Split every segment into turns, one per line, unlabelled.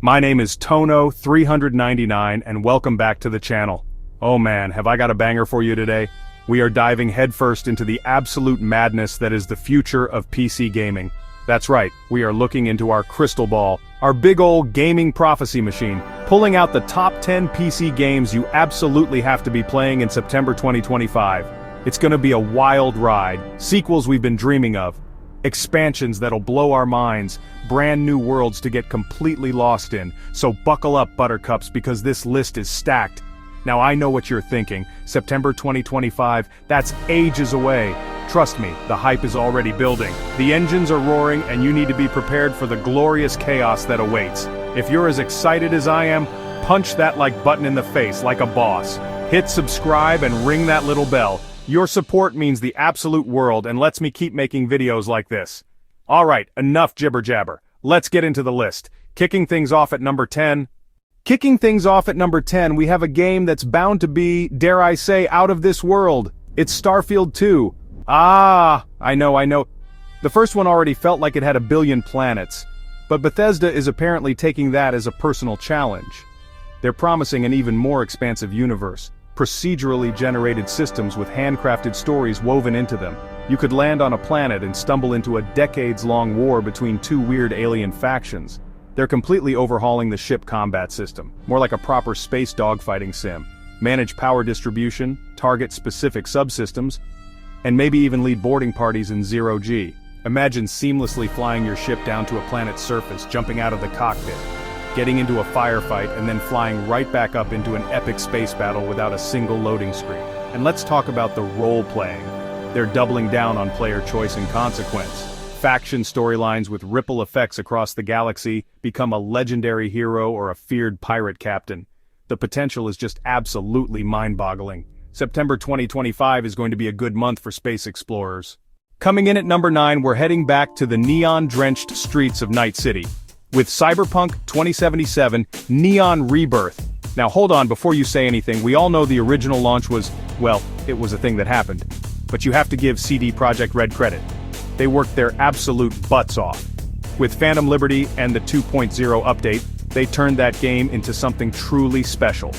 My name is Tono399 and welcome back to the channel. Oh man, have I got a banger for you today? We are diving headfirst into the absolute madness that is the future of PC gaming. That's right, we are looking into our crystal ball, our big ol' gaming prophecy machine, pulling out the top 10 PC games you absolutely have to be playing in September 2025. It's gonna be a wild ride, sequels we've been dreaming of, expansions that'll blow our minds, brand new worlds to get completely lost in, so buckle up, buttercups, because this list is stacked. Now I know what you're thinking, September 2025, that's ages away. Trust me, the hype is already building. The engines are roaring and you need to be prepared for the glorious chaos that awaits. If you're as excited as I am, punch that like button in the face like a boss. Hit subscribe and ring that little bell. Your support means the absolute world and lets me keep making videos like this. Alright, enough jibber jabber. Let's get into the list. Kicking things off at number 10, we have a game that's bound to be, dare I say, out of this world. It's Starfield 2. I know. The first one already felt like it had a billion planets. But Bethesda is apparently taking that as a personal challenge. They're promising an even more expansive universe. Procedurally generated systems with handcrafted stories woven into them. You could land on a planet and stumble into a decades-long war between two weird alien factions. They're completely overhauling the ship combat system, more like a proper space dogfighting sim. Manage power distribution, target specific subsystems, and maybe even lead boarding parties in zero-G. Imagine seamlessly flying your ship down to a planet's surface, jumping out of the cockpit, getting into a firefight, and then flying right back up into an epic space battle without a single loading screen. And let's talk about the role-playing. They're doubling down on player choice and consequence. Faction storylines with ripple effects across the galaxy, become a legendary hero or a feared pirate captain. The potential is just absolutely mind-boggling. September 2025 is going to be a good month for space explorers. Coming in at number 9, we're heading back to the neon-drenched streets of Night City, with Cyberpunk 2077 Neon Rebirth. Now hold on before you say anything, we all know the original launch was, well, it was a thing that happened. But you have to give CD Projekt Red credit. They worked their absolute butts off. With Phantom Liberty and the 2.0 update, they turned that game into something truly special.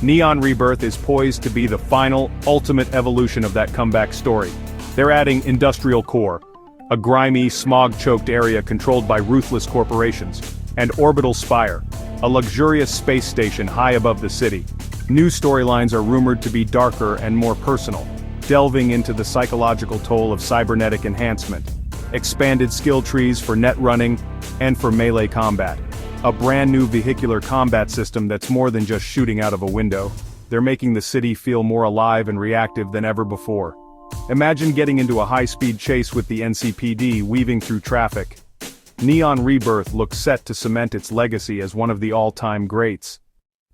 Neon Rebirth is poised to be the final, ultimate evolution of that comeback story. They're adding Industrial Core, a grimy, smog-choked area controlled by ruthless corporations, and Orbital Spire, a luxurious space station high above the city. New storylines are rumored to be darker and more personal, delving into the psychological toll of cybernetic enhancement, expanded skill trees for net running, and for melee combat. A brand new vehicular combat system that's more than just shooting out of a window. They're making the city feel more alive and reactive than ever before. Imagine getting into a high-speed chase with the NCPD weaving through traffic. Neon Rebirth looks set to cement its legacy as one of the all-time greats.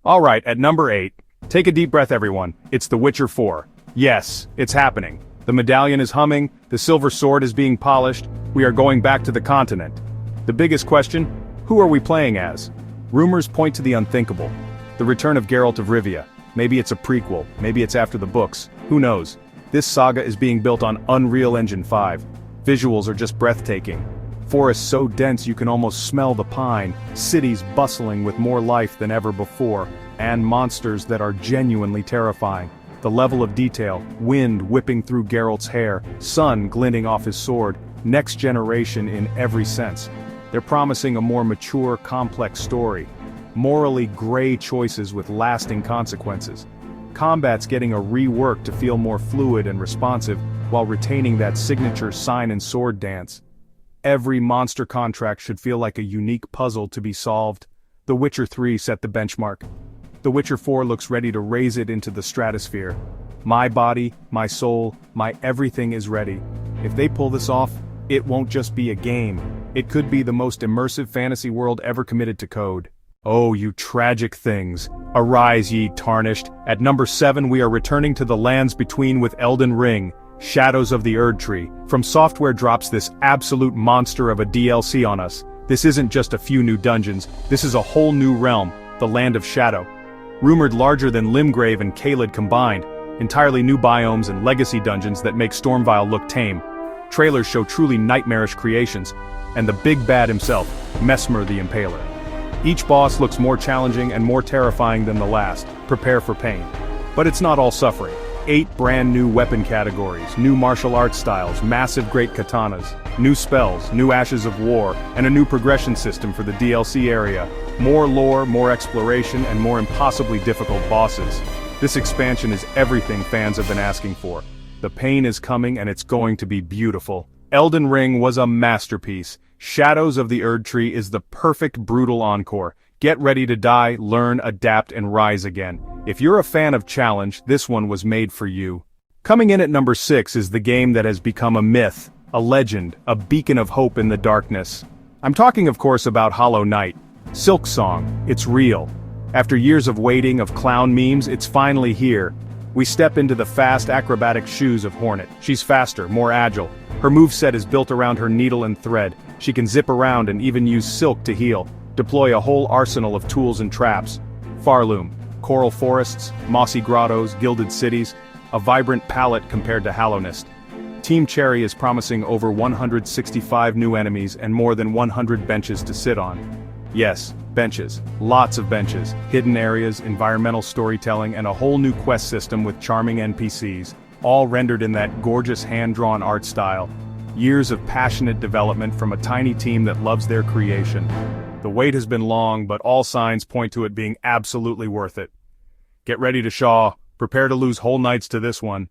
Alright, at number 8, take a deep breath everyone, it's The Witcher 4. Yes, it's happening. The medallion is humming, the silver sword is being polished, we are going back to the continent. The biggest question? Who are we playing as? Rumors point to the unthinkable. The return of Geralt of Rivia. Maybe it's a prequel, maybe it's after the books, who knows? This saga is being built on Unreal Engine 5. Visuals are just breathtaking. Forests so dense you can almost smell the pine, cities bustling with more life than ever before, and monsters that are genuinely terrifying. The level of detail, wind whipping through Geralt's hair, sun glinting off his sword, next generation in every sense. They're promising a more mature, complex story. Morally gray choices with lasting consequences. Combat's getting a rework to feel more fluid and responsive, while retaining that signature sign and sword dance. Every monster contract should feel like a unique puzzle to be solved. The Witcher 3 set the benchmark. The Witcher 4 looks ready to raise it into the stratosphere. My body, my soul, my everything is ready. If they pull this off, it won't just be a game. It could be the most immersive fantasy world ever committed to code. Oh, you tragic things. Arise, ye tarnished. At number 7 we are returning to the lands between with Elden Ring, Shadows of the Erdtree. From Software drops this absolute monster of a DLC on us. This isn't just a few new dungeons, this is a whole new realm, the Land of Shadow. Rumored larger than Limgrave and Caelid combined, entirely new biomes and legacy dungeons that make Stormveil look tame. Trailers show truly nightmarish creations, and the big bad himself, Messmer the Impaler. Each boss looks more challenging and more terrifying than the last. Prepare for pain. But it's not all suffering. 8 brand new weapon categories, new martial arts styles, massive great katanas, new spells, new ashes of war, and a new progression system for the DLC area. More lore, more exploration, and more impossibly difficult bosses. This expansion is everything fans have been asking for. The pain is coming and it's going to be beautiful. Elden Ring was a masterpiece. Shadows of the Erdtree is the perfect brutal encore. Get ready to die, learn, adapt, and rise again. If you're a fan of challenge, this one was made for you. Coming in at number 6 is the game that has become a myth, a legend, a beacon of hope in the darkness. I'm talking of course about Hollow Knight. Silksong, it's real. After years of waiting, of clown memes, it's finally here. We step into the fast, acrobatic shoes of Hornet. She's faster, more agile. Her moveset is built around her needle and thread. She can zip around and even use silk to heal. Deploy a whole arsenal of tools and traps. Farloom, coral forests, mossy grottos, gilded cities, a vibrant palette compared to Hallownest. Team Cherry is promising over 165 new enemies and more than 100 benches to sit on. Yes, benches. Lots of benches, hidden areas, environmental storytelling, and a whole new quest system with charming NPCs, all rendered in that gorgeous hand-drawn art style. Years of passionate development from a tiny team that loves their creation. The wait has been long, but all signs point to it being absolutely worth it. Get ready to shaw, prepare to lose whole nights to this one.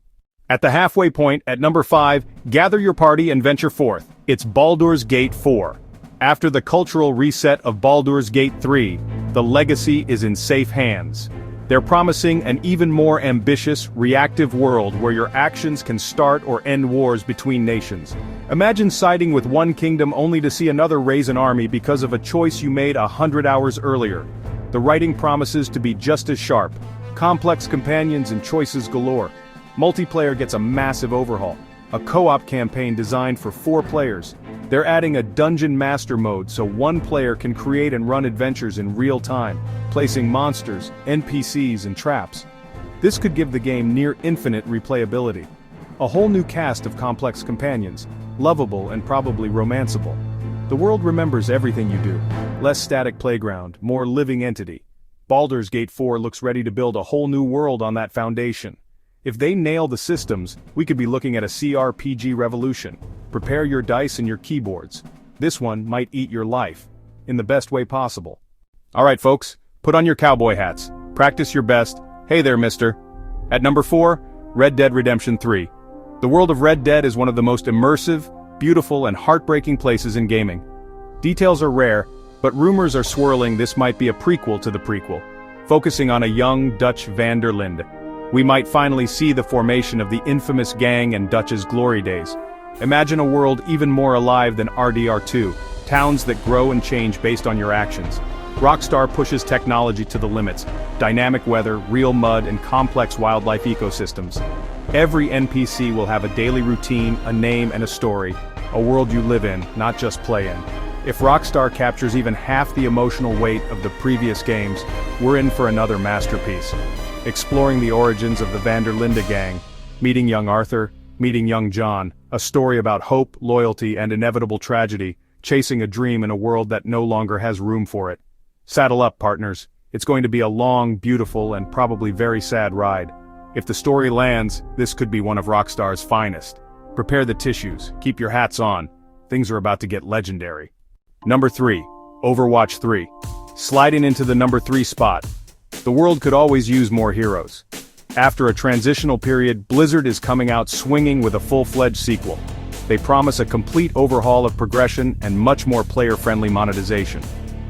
At the halfway point, at number 5, gather your party and venture forth. It's Baldur's Gate 4. After the cultural reset of Baldur's Gate 3, the legacy is in safe hands. They're promising an even more ambitious, reactive world where your actions can start or end wars between nations. Imagine siding with one kingdom only to see another raise an army because of a choice you made 100 hours earlier. The writing promises to be just as sharp. Complex companions and choices galore. Multiplayer gets a massive overhaul. A co-op campaign designed for 4 players. They're adding a Dungeon Master mode so one player can create and run adventures in real time, placing monsters, NPCs, and traps. This could give the game near infinite replayability. A whole new cast of complex companions, lovable and probably romanceable. The world remembers everything you do. Less static playground, more living entity. Baldur's Gate 4 looks ready to build a whole new world on that foundation. If they nail the systems, we could be looking at a CRPG revolution. Prepare your dice and your keyboards. This one might eat your life. In the best way possible. Alright folks, put on your cowboy hats. Practice your best. Hey there mister. At number 4, Red Dead Redemption 3. The world of Red Dead is one of the most immersive, beautiful, and heartbreaking places in gaming. Details are rare, but rumors are swirling this might be a prequel to the prequel, focusing on a young Dutch van der Linde. We might finally see the formation of the infamous gang and Dutch's glory days. Imagine a world even more alive than RDR2, towns that grow and change based on your actions. Rockstar pushes technology to the limits, dynamic weather, real mud, and complex wildlife ecosystems. Every NPC will have a daily routine, a name, and a story, a world you live in, not just play in. If Rockstar captures even half the emotional weight of the previous games, we're in for another masterpiece. Exploring the origins of the van der Linde gang, meeting young Arthur, meeting young John, a story about hope, loyalty, and inevitable tragedy, chasing a dream in a world that no longer has room for it. Saddle up, partners. It's going to be a long, beautiful, and probably very sad ride. If the story lands, this could be one of Rockstar's finest. Prepare the tissues, keep your hats on. Things are about to get legendary. Number 3, Overwatch 3. Sliding into the number 3 spot. The world could always use more heroes. After a transitional period, Blizzard is coming out swinging with a full-fledged sequel. They promise a complete overhaul of progression and much more player-friendly monetization.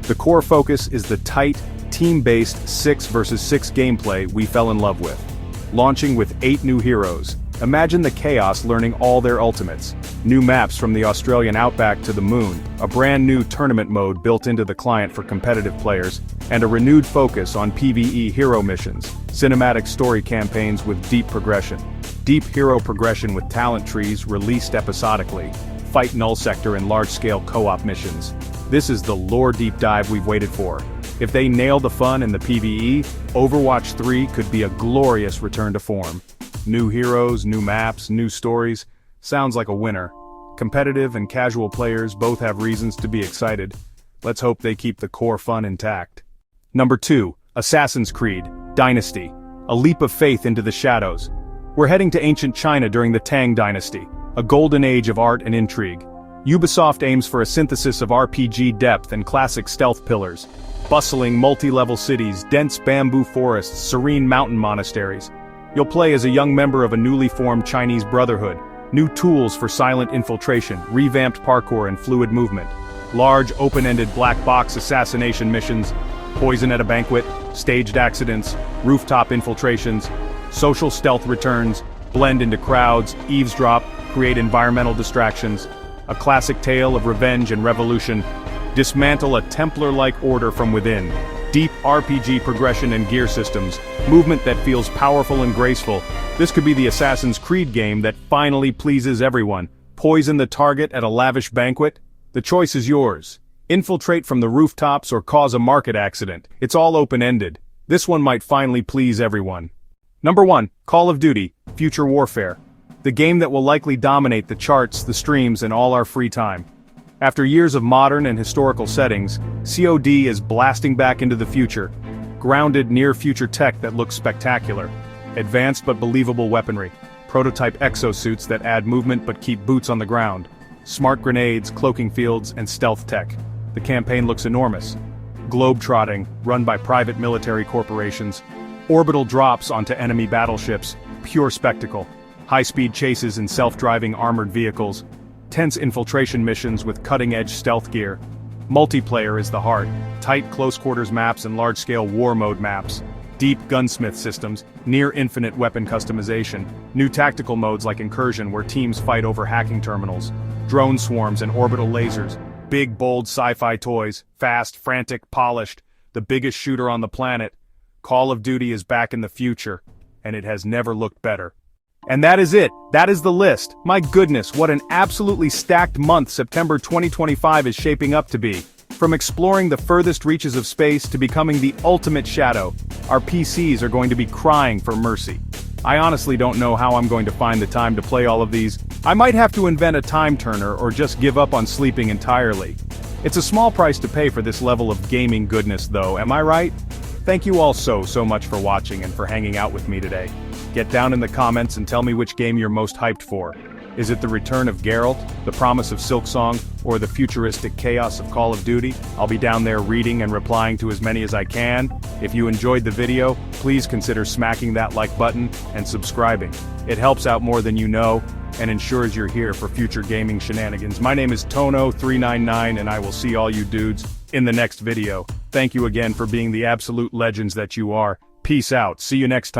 The core focus is the tight, team-based 6 versus 6 gameplay we fell in love with. Launching with 8 new heroes. Imagine the chaos learning all their ultimates. New maps from the Australian outback to the moon, a brand new tournament mode built into the client for competitive players, and a renewed focus on PvE hero missions, cinematic story campaigns with deep progression. Deep hero progression with talent trees released episodically. Fight Null Sector and large-scale co-op missions. This is the lore deep dive we've waited for. If they nail the fun in the PvE, Overwatch 3 could be a glorious return to form. New heroes, new maps, new stories. Sounds like a winner. Competitive and casual players both have reasons to be excited. Let's hope they keep the core fun intact. Number 2, Assassin's Creed, Dynasty. A leap of faith into the shadows. We're heading to ancient China during the Tang Dynasty, a golden age of art and intrigue. Ubisoft aims for a synthesis of RPG depth and classic stealth pillars. Bustling multi-level cities, dense bamboo forests, serene mountain monasteries. You'll play as a young member of a newly formed Chinese Brotherhood. New tools for silent infiltration, revamped parkour and fluid movement. Large, open-ended black box assassination missions. Poison at a banquet, staged accidents, rooftop infiltrations. Social stealth returns, blend into crowds, eavesdrop, create environmental distractions. A classic tale of revenge and revolution. Dismantle a Templar-like order from within. Deep RPG progression and gear systems. Movement that feels powerful and graceful. This could be the Assassin's Creed game that finally pleases everyone. Poison the target at a lavish banquet? The choice is yours. Infiltrate from the rooftops or cause a market accident. It's all open-ended. This one might finally please everyone. Number 1, Call of Duty, Future Warfare. The game that will likely dominate the charts, the streams, and all our free time. After years of modern and historical settings, COD is blasting back into the future. Grounded near-future tech that looks spectacular. Advanced but believable weaponry. Prototype exosuits that add movement but keep boots on the ground. Smart grenades, cloaking fields, and stealth tech. The campaign looks enormous. Globe-trotting, run by private military corporations. Orbital drops onto enemy battleships, pure spectacle. High-speed chases in self-driving armored vehicles. Tense infiltration missions with cutting-edge stealth gear. Multiplayer is the heart. Tight close-quarters maps and large-scale war mode maps. Deep gunsmith systems, near-infinite weapon customization. New tactical modes like Incursion where teams fight over hacking terminals. Drone swarms and orbital lasers. Big, bold sci-fi toys. Fast, frantic, polished. The biggest shooter on the planet. Call of Duty is back in the future, and it has never looked better. And that is it. That is the list. My goodness, what an absolutely stacked month September 2025 is shaping up to be. From exploring the furthest reaches of space to becoming the ultimate shadow, our PCs are going to be crying for mercy. I honestly don't know how I'm going to find the time to play all of these. I might have to invent a time turner or just give up on sleeping entirely. It's a small price to pay for this level of gaming goodness though, am I right? Thank you all so much for watching and for hanging out with me today. Get down in the comments and tell me which game you're most hyped for. Is it the return of Geralt, the promise of Silksong, or the futuristic chaos of Call of Duty? I'll be down there reading and replying to as many as I can. If you enjoyed the video, please consider smacking that like button and subscribing. It helps out more than you know, and ensures you're here for future gaming shenanigans. My name is Tono399 and I will see all you dudes in the next video. Thank you again for being the absolute legends that you are. Peace out. See you next time.